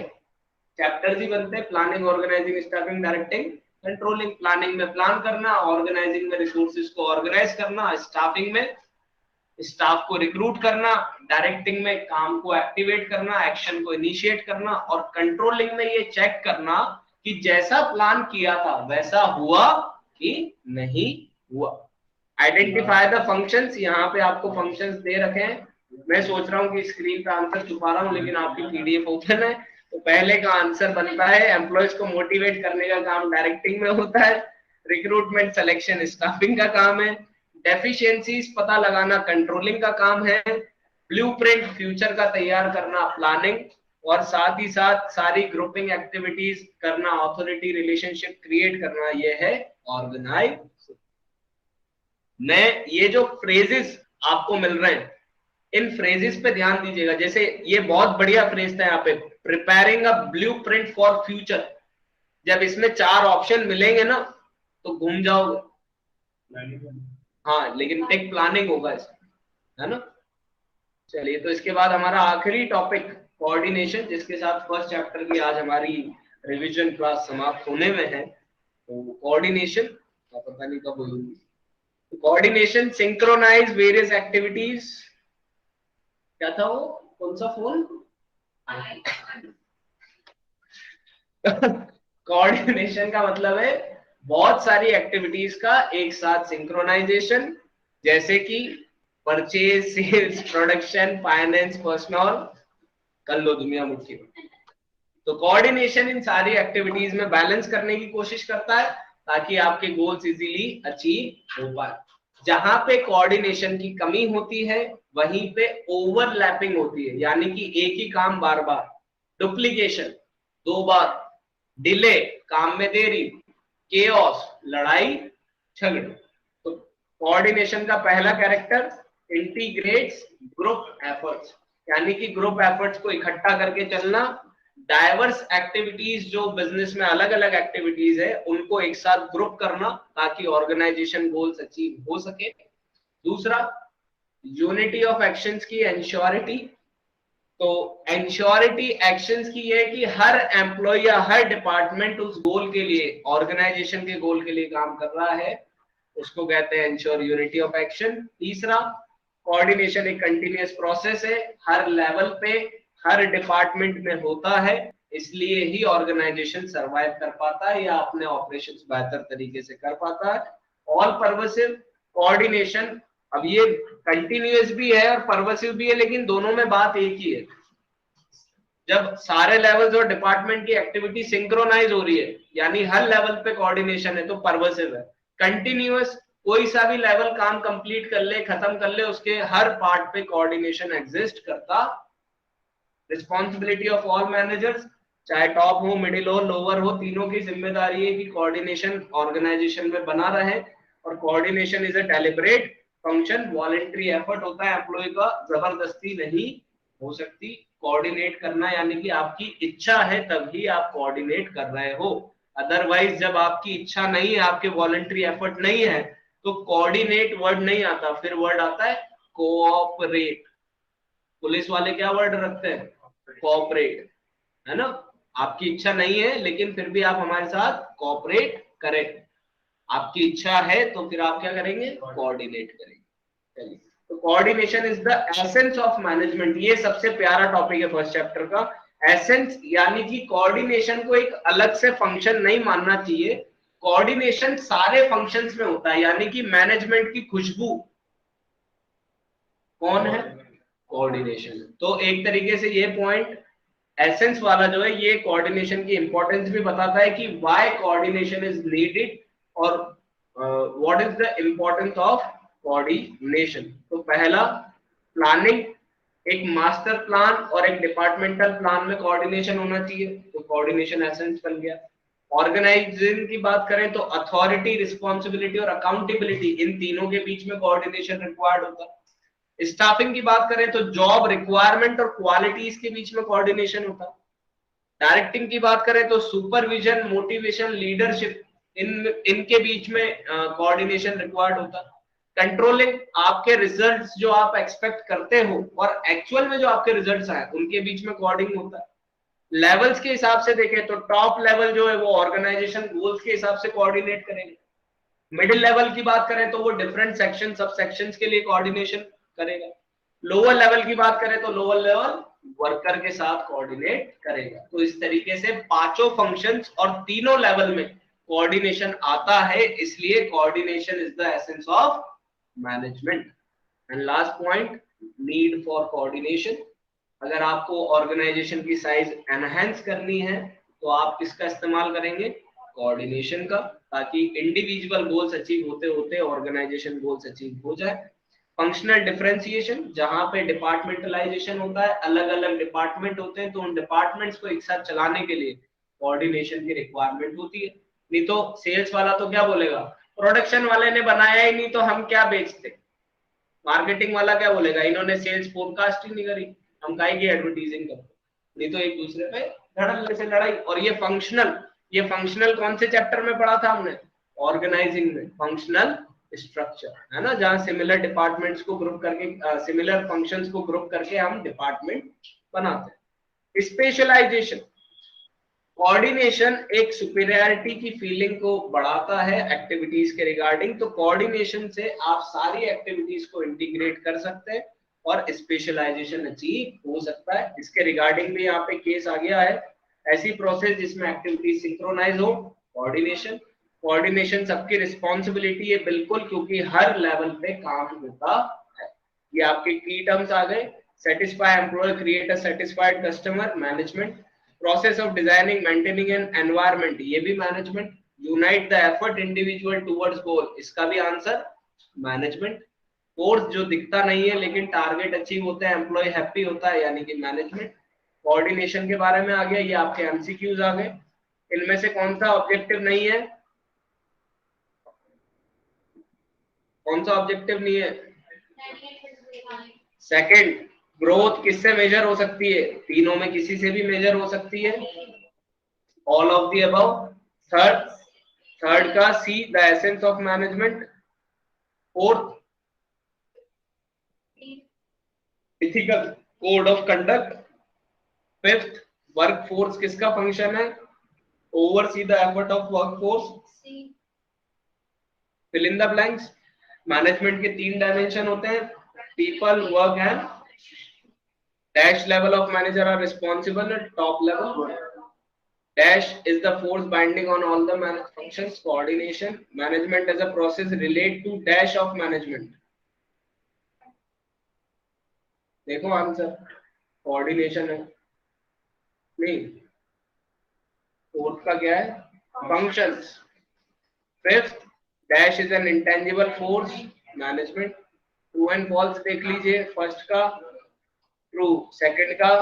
चैप्टर्स ही बनते हैं। Planning, organising, staffing, directing, controlling. Planning में प्लान करना, ऑर्गेनाइजिंग में रिसोर्सेज को ऑर्गेनाइज करना, स्टाफिंग में स्टाफ को रिक्रूट करना, डायरेक्टिंग में काम को एक्टिवेट करना, एक्शन को इनिशिएट करना, और कंट्रोलिंग में ये चेक करना कि जैसा प्लान किया था वैसा हुआ कि नहीं हुआ। आइडेंटिफाई द फंक्शंस, यहाँ पे आपको फंक्शंस दे रखे हैं। मैं सोच रहा हूँ कि स्क्रीन पे आंसर छुपा रहा हूँ, लेकिन आपकी पीडीएफ ओपन है। तो पहले का आंसर बनता है, एम्प्लॉयज को मोटिवेट करने का काम डायरेक्टिंग में होता है। रिक्रूटमेंट, सिलेक्शन स्टाफिंग का काम है। डेफिशिएंसीज पता लगाना कंट्रोलिंग का काम है। ब्लूप्रिंट, फ्यूचर का तैयार करना, प्लानिंग। और साथ ही साथ सारी ग्रुपिंग एक्टिविटीज करना, अथॉरिटी रिलेशनशिप क्रिएट करना, ये है ऑर्गेनाइज। मैं ये जो फ्रेजेस आपको मिल रहे हैं, इन फ्रेजेस पे ध्यान दीजिएगा। जैसे ये बहुत बढ़िया फ्रेज था यहाँ पे, preparing a blueprint for future. जब इसमें 4 ऑप्शन मिलेंगे ना तो घूम जाओगे। हाँ, लेकिन टेक प्लानिंग होगा इसमें, है ना। चलिए, तो इसके बाद हमारा आखिरी टॉपिक कोऑर्डिनेशन, जिसके साथ फर्स्ट चैप्टर की आज हमारी रिवीजन क्लास समाप्त होने में है। तो कोऑर्डिनेशन का पता नहीं कब होगी। Coordination, synchronise various activities. क्या था वो? कौन सा फोन? कोऑर्डिनेशन का मतलब है बहुत सारी एक्टिविटीज का एक साथ सिंक्रोनाइजेशन, जैसे कि purchase, sales, production, finance, personal, कर लो दुनिया मुट्ठी में। तो कोऑर्डिनेशन इन सारी एक्टिविटीज में बैलेंस करने की कोशिश करता है ताकि आपके गोल्स इजीली अचीव हो पाए। जहां पे कोऑर्डिनेशन की कमी होती है वहीं पे ओवरलैपिंग होती है, यानी कि एक ही काम बार बार, डुप्लीकेशन 2 बार, डिले, काम में देरी, केओस, लड़ाई झगड़े। तो कोऑर्डिनेशन का पहला कैरेक्टर, इंटीग्रेट्स ग्रुप एफर्ट्स, यानी कि ग्रुप एफर्ट्स को इकट्ठा करके चलना। डाइवर्स एक्टिविटीज, जो बिजनेस में अलग अलग एक्टिविटीज है उनको एक साथ ग्रुप करना ताकि ऑर्गेनाइजेशन गोल्स अचीव हो सके। दूसरा, यूनिटी ऑफ एक्शंस की एंश्योरिटी। तो एंश्योरिटी एक्शंस की ये है कि हर एम्प्लॉय या हर डिपार्टमेंट उस गोल के लिए, ऑर्गेनाइजेशन के गोल के लिए काम कर रहा है, उसको कहते हैं एंश्योर यूनिटी ऑफ एक्शन। तीसरा, कोऑर्डिनेशन एक कंटिन्यूअस प्रोसेस है, हर लेवल पे हर डिपार्टमेंट में होता है, इसलिए ही ऑर्गेनाइजेशन सरवाइव कर पाता है या अपने ऑपरेशंस बेहतर तरीके से कर पाता है। ऑल परवेसिव कोऑर्डिनेशन, अब ये कंटिन्यूअस भी है और परवेसिव भी है, लेकिन दोनों में बात एक ही है, जब सारे लेवल्स और डिपार्टमेंट की एक्टिविटी सिंक्रोनाइज हो रही है, यानी हर लेवल पे कोऑर्डिनेशन है, तो परवेसिव है। कंटिन्यूअस, कोई सा भी लेवल काम कंप्लीट कर ले, खत्म कर ले, उसके हर पार्ट पे कोऑर्डिनेशन एग्जिस्ट करता। रिस्पॉन्सिबिलिटी ऑफ ऑल मैनेजर्स, चाहे टॉप हो, मिडिल हो, लोअर हो, तीनों की जिम्मेदारी है कि कोऑर्डिनेशन ऑर्गेनाइजेशन में बना रहे, और coordination is a deliberate function, voluntary effort होता है एम्प्लॉय का, जबरदस्ती नहीं हो सकती। कोऑर्डिनेट करना यानी कि आपकी इच्छा है तभी आप कोऑर्डिनेट कर रहे हो, अदरवाइज जब आपकी इच्छा नहीं है, आपके वॉलंटरी एफर्ट नहीं है, तो कोऑर्डिनेट वर्ड नहीं आता, फिर वर्ड आता है कोऑपरेट। पुलिस वाले क्या वर्ड रखते हैं? कोऑपरेट, है ना? आपकी इच्छा नहीं है लेकिन फिर भी आप हमारे साथ कोऑपरेट करें, आपकी इच्छा है तो फिर आप क्या करेंगे? कोऑर्डिनेट करेंगे। चलिए, तो coordination is the essence of management, ये सबसे प्यारा टॉपिक है फर्स्ट चैप्टर का। एसेंस यानी कि कोऑर्डिनेशन को एक अलग से फंक्शन नहीं मानना चाहिए, कोऑर्डिनेशन सारे फंक्शंस में होता है, यानी कि मैनेजमेंट की खुशबू कौन है? कोऑर्डिनेशन। तो एक तरीके से ये पॉइंट एसेंस वाला जो है, ये कोऑर्डिनेशन की इंपॉर्टेंस भी बताता है कि व्हाई कोऑर्डिनेशन इज नीडेड और what is the importance of coordination. तो पहला, प्लानिंग, एक मास्टर प्लान और एक डिपार्टमेंटल प्लान में कोऑर्डिनेशन होना चाहिए, तो कोऑर्डिनेशन एसेंस बन गया। ऑर्गेनाइजेशन की बात करें तो अथॉरिटी, रिस्पॉन्सिबिलिटी और अकाउंटेबिलिटी, इन तीनों के बीच में कोऑर्डिनेशन रिक्वायर्ड होता है। स्टाफिंग की बात करें तो जॉब रिक्वायरमेंट और क्वालिटीज के बीच में कोऑर्डिनेशन होता है। डायरेक्टिंग की बात करें तो सुपरविजन, मोटिवेशन, लीडरशिप, इनके बीच में कोऑर्डिनेशन रिक्वायर्ड होता है। कंट्रोलिंग, आपके रिजल्ट्स जो आप एक्सपेक्ट करते हो और एक्चुअल में जो आपके रिजल्ट्स आए उनके बीच में कोऑर्डिनेशन होता है। लेवल्स के हिसाब से देखें तो टॉप लेवल जो है वो ऑर्गेनाइजेशन गोल्स के हिसाब से कोऑर्डिनेट करेंगे। मिडिल लेवल की बात करें तो वो डिफरेंट सेक्शन, सब सेक्शंस के लिए कोऑर्डिनेशन करेगा। लोअर लेवल की बात करें तो लोअर लेवल वर्कर के साथ कोऑर्डिनेट करेगा। तो इस तरीके से पांचों फंक्शंस और तीनों लेवल में कोऑर्डिनेशन आता है, इसलिए coordination is the essence of management. And last point, need for coordination. अगर आपको ऑर्गेनाइजेशन की साइज एनहेंस करनी है तो आप किसका इस्तेमाल करेंगे? कोऑर्डिनेशन का, ताकि इंडिविजुअल गोल्स अचीव होते होते ऑर्गेनाइजेशन गोल्स अचीव हो जाए। फंक्शनल डिफरेंशिएशन, जहां पे डिपार्टमेंटलाइजेशन होता है, अलग अलग डिपार्टमेंट होते हैं, तो उन डिपार्टमेंट्स को एक साथ चलाने के लिए कोऑर्डिनेशन की रिक्वायरमेंट होती है। नहीं तो सेल्स वाला तो क्या बोलेगा, प्रोडक्शन वाले ने बनाया ही नहीं तो हम क्या बेचते। मार्केटिंग वाला क्या बोलेगा, इन्होंने सेल्स फोरकास्ट ही नहीं करी, हम काहे की एडवर्टाइजिंग करते। नहीं तो एक दूसरे पे धड़ल्ले से लड़ाई। और ये फंक्शनल कौन से चैप्टर में पढ़ा था हमने? ऑर्गेनाइजिंग में, फंक्शनल स्ट्रक्चर, है ना, जहां सिमिलर डिपार्टमेंट्स को ग्रुप करके, सिमिलर फंक्शंस को ग्रुप करके हम डिपार्टमेंट बनाते हैं। स्पेशलाइजेशन, कोऑर्डिनेशन एक सुपीरियरिटी की फीलिंग को बढ़ाता है एक्टिविटीज के रिगार्डिंग, तो कोऑर्डिनेशन से आप सारी एक्टिविटीज को इंटीग्रेट कर सकते हैं और स्पेशलाइजेशन अचीव हो सकता है। इसके रिगार्डिंग भी यहाँ पे केस आ गया है, ऐसी प्रोसेस जिसमें एक्टिविटी सिंक्रोनाइज हो, कोऑर्डिनेशन सबकी रिस्पॉन्सिबिलिटी है बिल्कुल, क्योंकि हर लेवल पे काम होता है। ये आपके की टर्म्स आ गए, satisfy employ, create a satisfied customer, management. Process of designing, maintaining an environment, ये भी management. Unite the effort individual towards goal, इसका भी आंसर मैनेजमेंट। फोर्स, जो दिखता नहीं है लेकिन टारगेट अचीव होता है, एम्प्लॉय हैप्पी होता है, यानी कि मैनेजमेंट। कोऑर्डिनेशन के बारे में आ गया, ये आपके एमसीक्यूज आ गए। इनमें से कौन सा ऑब्जेक्टिव नहीं है? कौन सा ऑब्जेक्टिव नहीं है? सेकंड, ग्रोथ किससे मेजर हो सकती है? तीनों में किसी से भी मेजर हो सकती है, all of the above. Third का C, the essence of management. Fourth, ethical code of conduct. Fifth, work force किसका फंक्शन है? Oversee the effort of work force. Fill in the blanks. Management के 3 dimension होते हैं, people, work and dash level of manager are responsible at top level. Dash is the force binding on all the functions. Coordination, management as a process relate to dash of management. देखो answer, coordination है नहीं, fourth का क्या है? Functions. Fifth, dash is an intangible force, management. True and false देख लीजिए, first का true, second का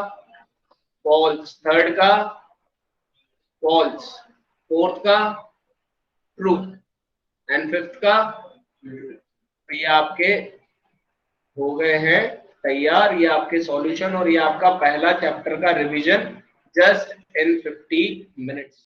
फॉल्स, थर्ड का फॉल्स, फोर्थ का ट्रू एंड फिफ्थ का। ये आपके हो गए हैं तैयार, ये आपके सॉल्यूशन और ये आपका पहला चैप्टर का रिवीजन जस्ट इन 50 मिनट्स।